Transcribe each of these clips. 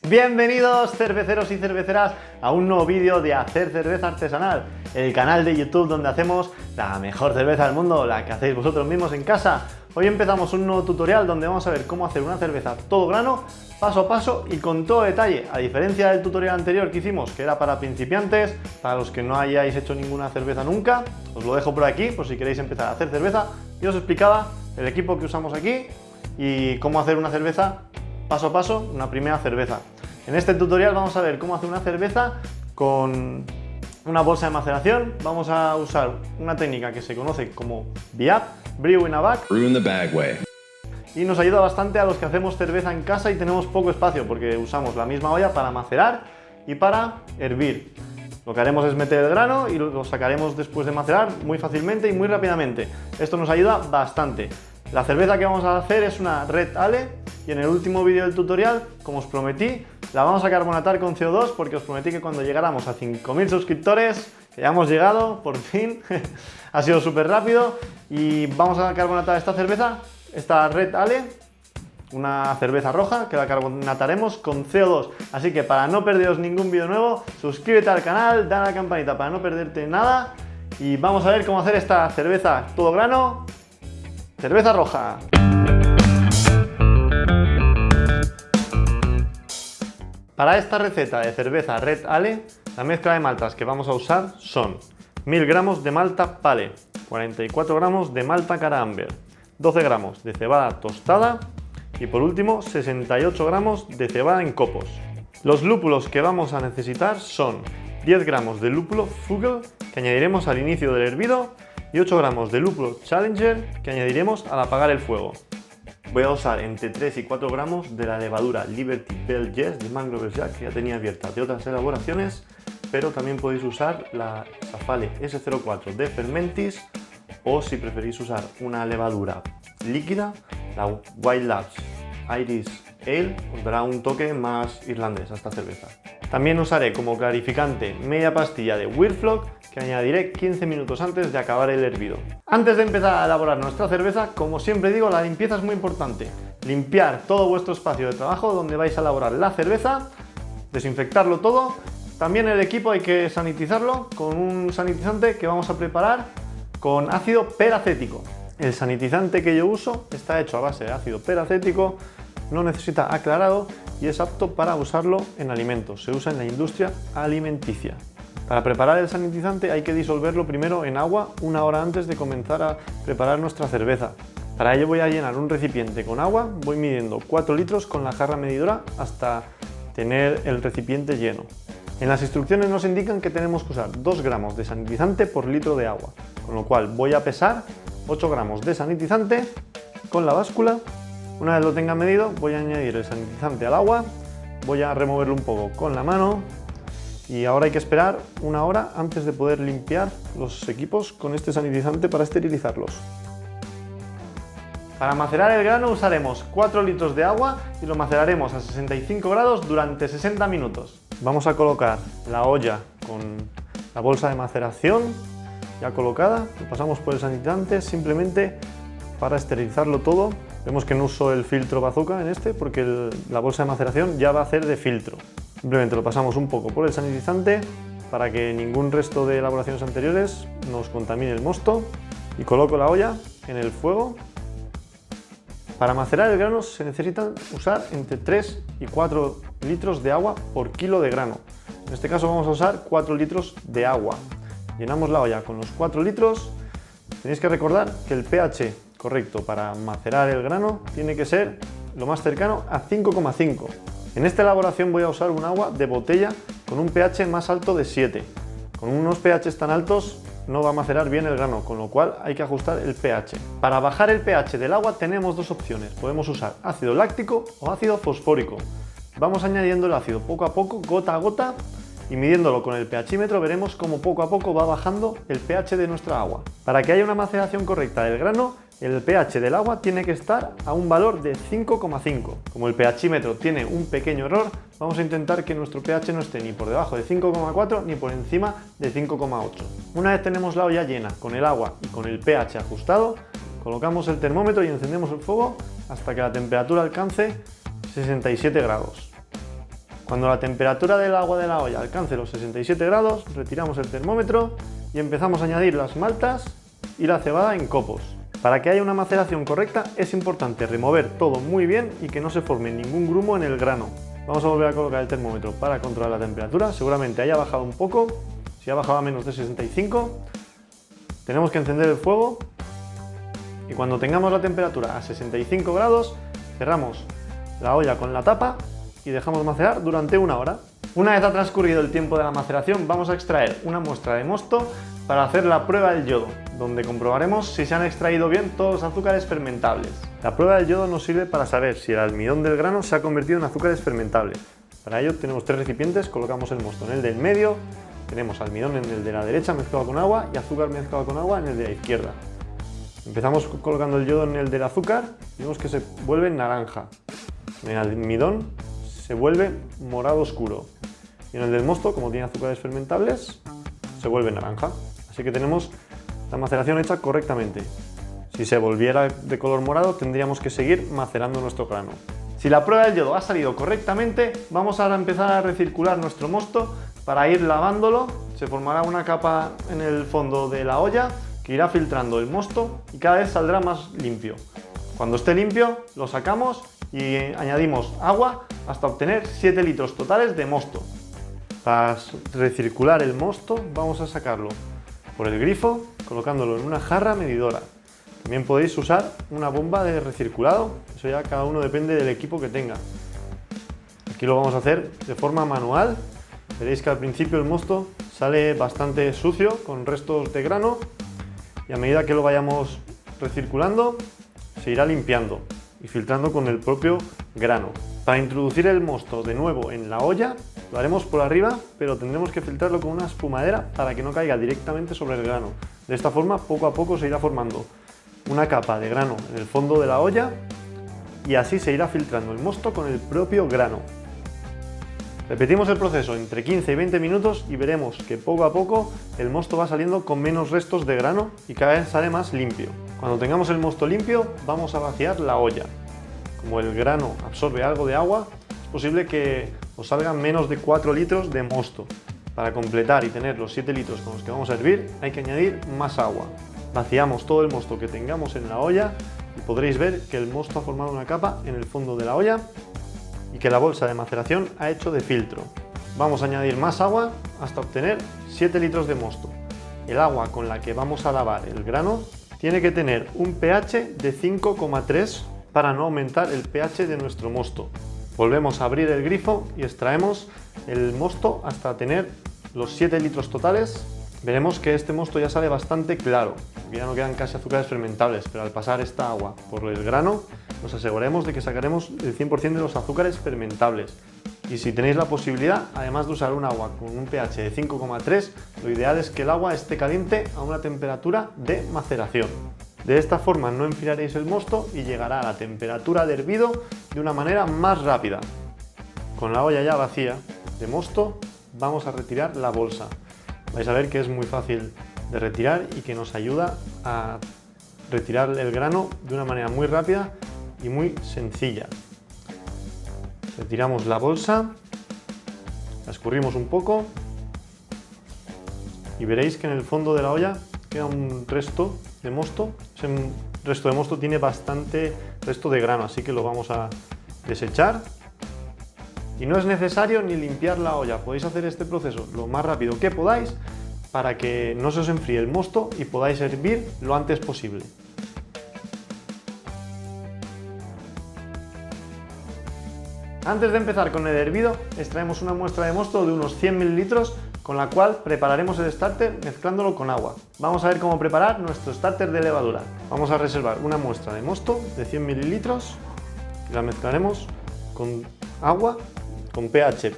Bienvenidos cerveceros y cerveceras a un nuevo vídeo de Hacer Cerveza Artesanal, el canal de YouTube donde hacemos la mejor cerveza del mundo, la que hacéis vosotros mismos en casa. Hoy empezamos un nuevo tutorial donde vamos a ver cómo hacer una cerveza todo grano, paso a paso y con todo detalle, a diferencia del tutorial anterior que hicimos, que era para principiantes, para los que no hayáis hecho ninguna cerveza nunca. Os lo dejo por aquí por si queréis empezar a hacer cerveza y os explicaba el equipo que usamos aquí y cómo hacer una cerveza paso a paso, una primera cerveza. En este tutorial vamos a ver cómo hacer una cerveza con una bolsa de maceración. Vamos a usar una técnica que se conoce como BIAB, Brew in a Bag. Brew in the bag way. Y nos ayuda bastante a los que hacemos cerveza en casa y tenemos poco espacio porque usamos la misma olla para macerar y para hervir. Lo que haremos es meter el grano y lo sacaremos después de macerar muy fácilmente y muy rápidamente. Esto nos ayuda bastante. La cerveza que vamos a hacer es una Red Ale y en el último vídeo del tutorial, como os prometí, la vamos a carbonatar con CO2 porque os prometí que cuando llegáramos a 5000 suscriptores, que ya hemos llegado, por fin, ha sido súper rápido y vamos a carbonatar esta cerveza, esta Red Ale, una cerveza roja que la carbonataremos con CO2. Así que para no perderos ningún vídeo nuevo, suscríbete al canal, dale a la campanita para no perderte nada y vamos a ver cómo hacer esta cerveza todo grano, cerveza roja. Para esta receta de cerveza Red Ale, la mezcla de maltas que vamos a usar son 1000 gramos de malta Pale, 44 gramos de malta cara Amber, 12 gramos de cebada tostada y por último 68 gramos de cebada en copos. Los lúpulos que vamos a necesitar son 10 gramos de lúpulo Fugel que añadiremos al inicio del hervido y 8 gramos de lúpulo Challenger que añadiremos al apagar el fuego. Voy a usar entre 3 y 4 gramos de la levadura Liberty Bell Yes de Mangrover Jack, que ya tenía abierta de otras elaboraciones, pero también podéis usar la Safale S04 de Fermentis o si preferís usar una levadura líquida, la Wild Labs Irish Ale, os dará un toque más irlandés a esta cerveza. También usaré como clarificante media pastilla de Whirlfloc que añadiré 15 minutos antes de acabar el hervido. Antes de empezar a elaborar nuestra cerveza, como siempre digo, la limpieza es muy importante. Limpiar todo vuestro espacio de trabajo donde vais a elaborar la cerveza, desinfectarlo todo. También el equipo hay que sanitizarlo con un sanitizante que vamos a preparar con ácido peracético. El sanitizante que yo uso está hecho a base de ácido peracético, no necesita aclarado y es apto para usarlo en alimentos. Se usa en la industria alimenticia. Para preparar el sanitizante hay que disolverlo primero en agua una hora antes de comenzar a preparar nuestra cerveza. Para ello voy a llenar un recipiente con agua, voy midiendo 4 litros con la jarra medidora hasta tener el recipiente lleno. En las instrucciones nos indican que tenemos que usar 2 gramos de sanitizante por litro de agua, con lo cual voy a pesar 8 gramos de sanitizante con la báscula. Una vez lo tenga medido voy a añadir el sanitizante al agua, voy a removerlo un poco con la mano. Y ahora hay que esperar una hora antes de poder limpiar los equipos con este sanitizante para esterilizarlos. Para macerar el grano usaremos 4 litros de agua y lo maceraremos a 65 grados durante 60 minutos. Vamos a colocar la olla con la bolsa de maceración ya colocada, lo pasamos por el sanitizante simplemente para esterilizarlo todo. Vemos que no uso el filtro bazooka en este porque la bolsa de maceración ya va a hacer de filtro. Simplemente lo pasamos un poco por el sanitizante para que ningún resto de elaboraciones anteriores nos contamine el mosto y coloco la olla en el fuego. Para macerar el grano se necesitan usar entre 3 y 4 litros de agua por kilo de grano. En este caso vamos a usar 4 litros de agua. Llenamos la olla con los 4 litros. Tenéis que recordar que el pH correcto para macerar el grano tiene que ser lo más cercano a 5,5. En esta elaboración voy a usar un agua de botella con un pH más alto de 7. Con unos pHs tan altos no va a macerar bien el grano, con lo cual hay que ajustar el pH. Para bajar el pH del agua tenemos dos opciones. Podemos usar ácido láctico o ácido fosfórico. Vamos añadiendo el ácido poco a poco, gota a gota, y midiéndolo con el pHímetro veremos cómo poco a poco va bajando el pH de nuestra agua. Para que haya una maceración correcta del grano, el pH del agua tiene que estar a un valor de 5,5. Como el pHímetro tiene un pequeño error, vamos a intentar que nuestro pH no esté ni por debajo de 5,4 ni por encima de 5,8. Una vez tenemos la olla llena con el agua y con el pH ajustado, colocamos el termómetro y encendemos el fuego hasta que la temperatura alcance 67 grados. Cuando la temperatura del agua de la olla alcance los 67 grados, retiramos el termómetro y empezamos a añadir las maltas y la cebada en copos. Para que haya una maceración correcta es importante remover todo muy bien y que no se forme ningún grumo en el grano. Vamos a volver a colocar el termómetro para controlar la temperatura. Seguramente haya bajado un poco. Si ha bajado a menos de 65, tenemos que encender el fuego y cuando tengamos la temperatura a 65 grados, cerramos la olla con la tapa y dejamos macerar durante 1 hora. Una vez ha transcurrido el tiempo de la maceración, vamos a extraer una muestra de mosto para hacer la prueba del yodo, donde comprobaremos si se han extraído bien todos los azúcares fermentables. La prueba del yodo nos sirve para saber si el almidón del grano se ha convertido en azúcares fermentables. Para ello tenemos 3 recipientes, colocamos el mosto en el del medio, tenemos almidón en el de la derecha mezclado con agua y azúcar mezclado con agua en el de la izquierda. Empezamos colocando el yodo en el del azúcar y vemos que se vuelve naranja. En el almidón se vuelve morado oscuro. Y en el del mosto, como tiene azúcares fermentables, se vuelve naranja. Así que tenemos la maceración hecha correctamente. Si se volviera de color morado, tendríamos que seguir macerando nuestro grano. Si la prueba del yodo ha salido correctamente, vamos ahora a empezar a recircular nuestro mosto para ir lavándolo. Se formará una capa en el fondo de la olla que irá filtrando el mosto y cada vez saldrá más limpio. Cuando esté limpio, lo sacamos y añadimos agua hasta obtener 7 litros totales de mosto. Para recircular el mosto, vamos a sacarlo por el grifo, colocándolo en una jarra medidora. También podéis usar una bomba de recirculado, eso ya cada uno depende del equipo que tenga. Aquí lo vamos a hacer de forma manual. Veréis que al principio el mosto sale bastante sucio, con restos de grano, y a medida que lo vayamos recirculando, se irá limpiando y filtrando con el propio grano. Para introducir el mosto de nuevo en la olla, lo haremos por arriba, pero tendremos que filtrarlo con una espumadera para que no caiga directamente sobre el grano. De esta forma, poco a poco se irá formando una capa de grano en el fondo de la olla y así se irá filtrando el mosto con el propio grano. Repetimos el proceso entre 15 y 20 minutos y veremos que poco a poco el mosto va saliendo con menos restos de grano y cada vez sale más limpio. Cuando tengamos el mosto limpio, vamos a vaciar la olla. Como el grano absorbe algo de agua, es posible que os salgan menos de 4 litros de mosto. Para completar y tener los 7 litros con los que vamos a hervir, hay que añadir más agua. Vaciamos todo el mosto que tengamos en la olla y podréis ver que el mosto ha formado una capa en el fondo de la olla y que la bolsa de maceración ha hecho de filtro. Vamos a añadir más agua hasta obtener 7 litros de mosto. El agua con la que vamos a lavar el grano tiene que tener un pH de 5,3 para no aumentar el pH de nuestro mosto. Volvemos a abrir el grifo y extraemos el mosto hasta tener los 7 litros totales. Veremos que este mosto ya sale bastante claro, ya no quedan casi azúcares fermentables, pero al pasar esta agua por el grano nos aseguraremos de que sacaremos el 100% de los azúcares fermentables. Y si tenéis la posibilidad, además de usar un agua con un pH de 5,3, lo ideal es que el agua esté caliente a una temperatura de maceración. De esta forma no enfriaréis el mosto y llegará a la temperatura de hervido de una manera más rápida. Con la olla ya vacía de mosto, vamos a retirar la bolsa. Vais a ver que es muy fácil de retirar y que nos ayuda a retirar el grano de una manera muy rápida y muy sencilla. Retiramos la bolsa, la escurrimos un poco y veréis que en el fondo de la olla queda un resto de mosto. Ese resto de mosto tiene bastante resto de grano, así que lo vamos a desechar. Y no es necesario ni limpiar la olla, podéis hacer este proceso lo más rápido que podáis para que no se os enfríe el mosto y podáis hervir lo antes posible. Antes de empezar con el hervido, extraemos una muestra de mosto de unos 100 ml con la cual prepararemos el starter mezclándolo con agua. Vamos a ver cómo preparar nuestro starter de levadura. Vamos a reservar una muestra de mosto de 100 ml y la mezclaremos con agua con pH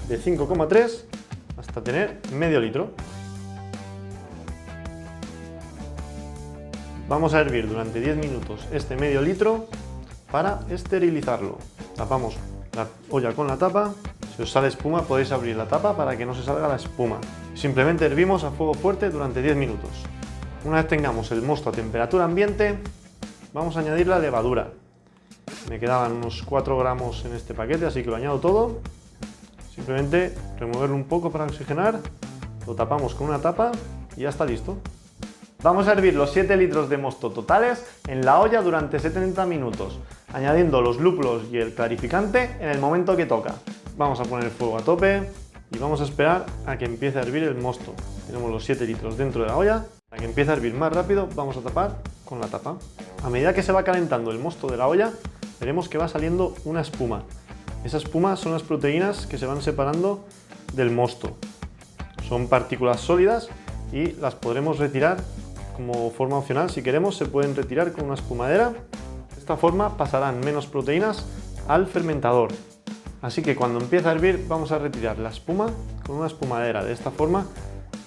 de 5,3 hasta tener medio litro. Vamos a hervir durante 10 minutos este medio litro para esterilizarlo. Tapamos la olla con la tapa. Si os sale espuma podéis abrir la tapa para que no se salga la espuma. Simplemente hervimos a fuego fuerte durante 10 minutos. Una vez tengamos el mosto a temperatura ambiente, vamos a añadir la levadura. Me quedaban unos 4 gramos en este paquete, así que lo añado todo. Simplemente removerlo un poco para oxigenar, lo tapamos con una tapa y ya está listo. Vamos a hervir los 7 litros de mosto totales en la olla durante 70 minutos, añadiendo los lúpulos y el clarificante en el momento que toca. Vamos a poner el fuego a tope y vamos a esperar a que empiece a hervir el mosto. Tenemos los 7 litros dentro de la olla. Para que empiece a hervir más rápido, vamos a tapar con la tapa. A medida que se va calentando el mosto de la olla, veremos que va saliendo una espuma. Esa espuma son las proteínas que se van separando del mosto. Son partículas sólidas y las podremos retirar como forma opcional. Si queremos, se pueden retirar con una espumadera. De esta forma pasarán menos proteínas al fermentador. Así que cuando empiece a hervir, vamos a retirar la espuma con una espumadera. De esta forma,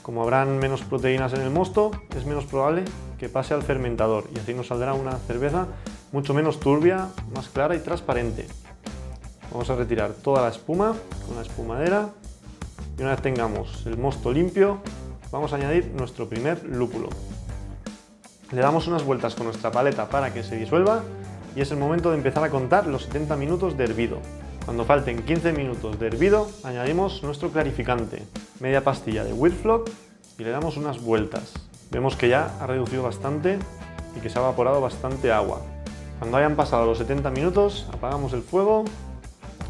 como habrán menos proteínas en el mosto, es menos probable que pase al fermentador y así nos saldrá una cerveza mucho menos turbia, más clara y transparente. Vamos a retirar toda la espuma con la espumadera y una vez tengamos el mosto limpio, vamos a añadir nuestro primer lúpulo. Le damos unas vueltas con nuestra paleta para que se disuelva y es el momento de empezar a contar los 70 minutos de hervido. Cuando falten 15 minutos de hervido, añadimos nuestro clarificante, media pastilla de Whirlfloc y le damos unas vueltas. Vemos que ya ha reducido bastante y que se ha evaporado bastante agua. Cuando hayan pasado los 70 minutos, apagamos el fuego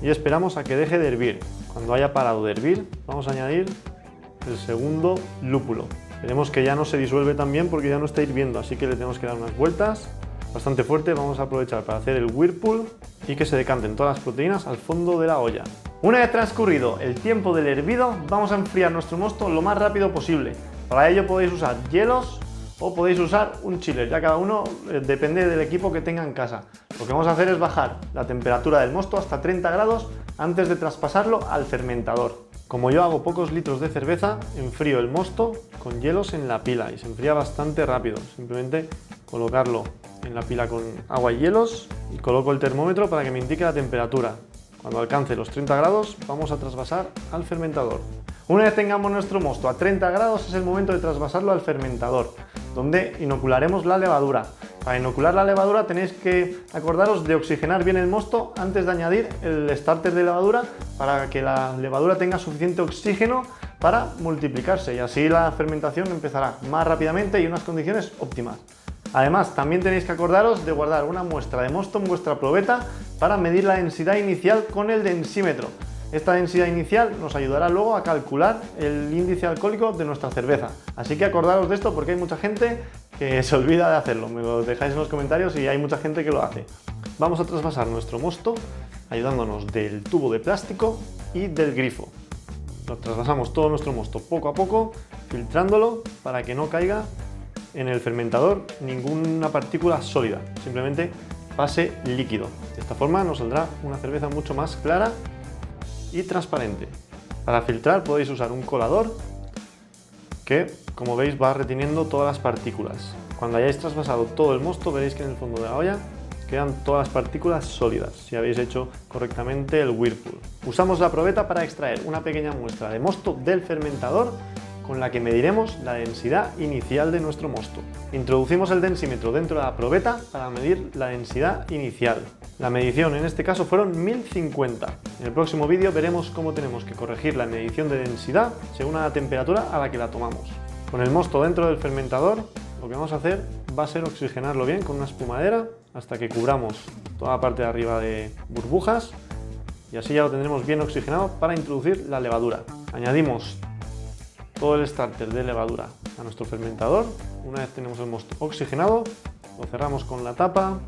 y esperamos a que deje de hervir. Cuando haya parado de hervir, vamos a añadir el segundo lúpulo. Veremos que ya no se disuelve tan bien porque ya no está hirviendo, así que le tenemos que dar unas vueltas bastante fuerte. Vamos a aprovechar para hacer el whirlpool y que se decanten todas las proteínas al fondo de la olla. Una vez transcurrido el tiempo del hervido, vamos a enfriar nuestro mosto lo más rápido posible. Para ello podéis usar hielos o podéis usar un chiller, ya cada uno depende del equipo que tenga en casa. Lo que vamos a hacer es bajar la temperatura del mosto hasta 30 grados antes de traspasarlo al fermentador. Como yo hago pocos litros de cerveza, enfrío el mosto con hielos en la pila y se enfría bastante rápido. Simplemente colocarlo en la pila con agua y hielos y coloco el termómetro para que me indique la temperatura. Cuando alcance los 30 grados vamos a trasvasar al fermentador. Una vez tengamos nuestro mosto a 30 grados es el momento de trasvasarlo al fermentador, donde inocularemos la levadura. Para inocular la levadura tenéis que acordaros de oxigenar bien el mosto antes de añadir el starter de levadura para que la levadura tenga suficiente oxígeno para multiplicarse y así la fermentación empezará más rápidamente y en unas condiciones óptimas. Además, también tenéis que acordaros de guardar una muestra de mosto en vuestra probeta para medir la densidad inicial con el densímetro. Esta densidad inicial nos ayudará luego a calcular el índice alcohólico de nuestra cerveza. Así que acordaros de esto porque hay mucha gente que se olvida de hacerlo. Me lo dejáis en los comentarios y hay mucha gente que lo hace. Vamos a trasvasar nuestro mosto ayudándonos del tubo de plástico y del grifo. Nos trasvasamos todo nuestro mosto poco a poco, filtrándolo para que no caiga en el fermentador ninguna partícula sólida, simplemente pase líquido. De esta forma nos saldrá una cerveza mucho más clara y transparente. Para filtrar podéis usar un colador que, como veis, va reteniendo todas las partículas. Cuando hayáis trasvasado todo el mosto veréis que en el fondo de la olla quedan todas las partículas sólidas, si habéis hecho correctamente el whirlpool. Usamos la probeta para extraer una pequeña muestra de mosto del fermentador con la que mediremos la densidad inicial de nuestro mosto. Introducimos el densímetro dentro de la probeta para medir la densidad inicial. La medición en este caso fueron 1050. En el próximo vídeo veremos cómo tenemos que corregir la medición de densidad según la temperatura a la que la tomamos. Con el mosto dentro del fermentador, lo que vamos a hacer va a ser oxigenarlo bien con una espumadera hasta que cubramos toda la parte de arriba de burbujas y así ya lo tendremos bien oxigenado para introducir la levadura. Añadimos todo el starter de levadura a nuestro fermentador. Una vez tenemos el mosto oxigenado, lo cerramos con la tapa.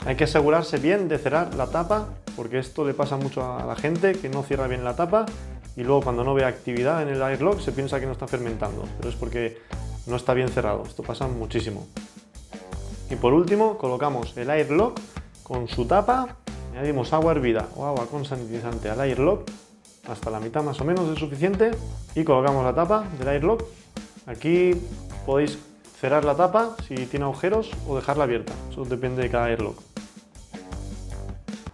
Hay que asegurarse bien de cerrar la tapa porque esto le pasa mucho a la gente que no cierra bien la tapa y luego cuando no ve actividad en el airlock se piensa que no está fermentando, pero es porque no está bien cerrado. Esto pasa muchísimo. Y por último colocamos el airlock con su tapa, añadimos agua hervida o agua con sanitizante al airlock hasta la mitad más o menos es suficiente y colocamos la tapa del airlock. Aquí podéis cerrar la tapa si tiene agujeros o dejarla abierta, eso depende de cada airlock.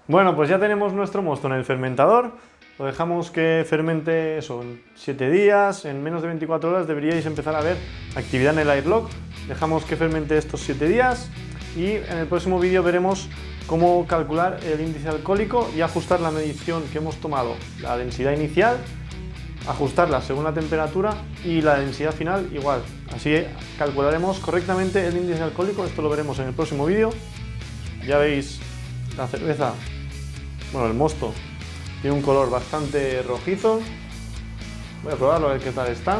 Bueno, pues ya tenemos nuestro mosto en el fermentador, lo dejamos que fermente eso en 7 días, en menos de 24 horas deberíais empezar a ver actividad en el airlock. Dejamos que fermente estos 7 días y en el próximo vídeo veremos cómo calcular el índice alcohólico y ajustar la medición que hemos tomado, la densidad inicial, ajustarla según la temperatura y la densidad final igual. Así calcularemos correctamente el índice alcohólico. Esto lo veremos en el próximo vídeo. Ya veis, la cerveza, bueno, el mosto, tiene un color bastante rojizo. Voy a probarlo a ver qué tal está.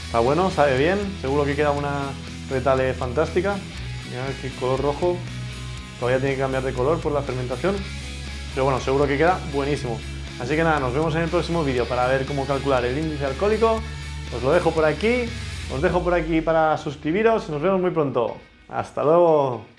Está bueno, sabe bien, seguro que queda una Red Ale fantástica. Mirad qué color rojo, todavía tiene que cambiar de color por la fermentación, pero bueno, seguro que queda buenísimo. Así que nada, nos vemos en el próximo vídeo para ver cómo calcular el índice alcohólico. Os lo dejo por aquí, os dejo por aquí para suscribiros y nos vemos muy pronto. ¡Hasta luego!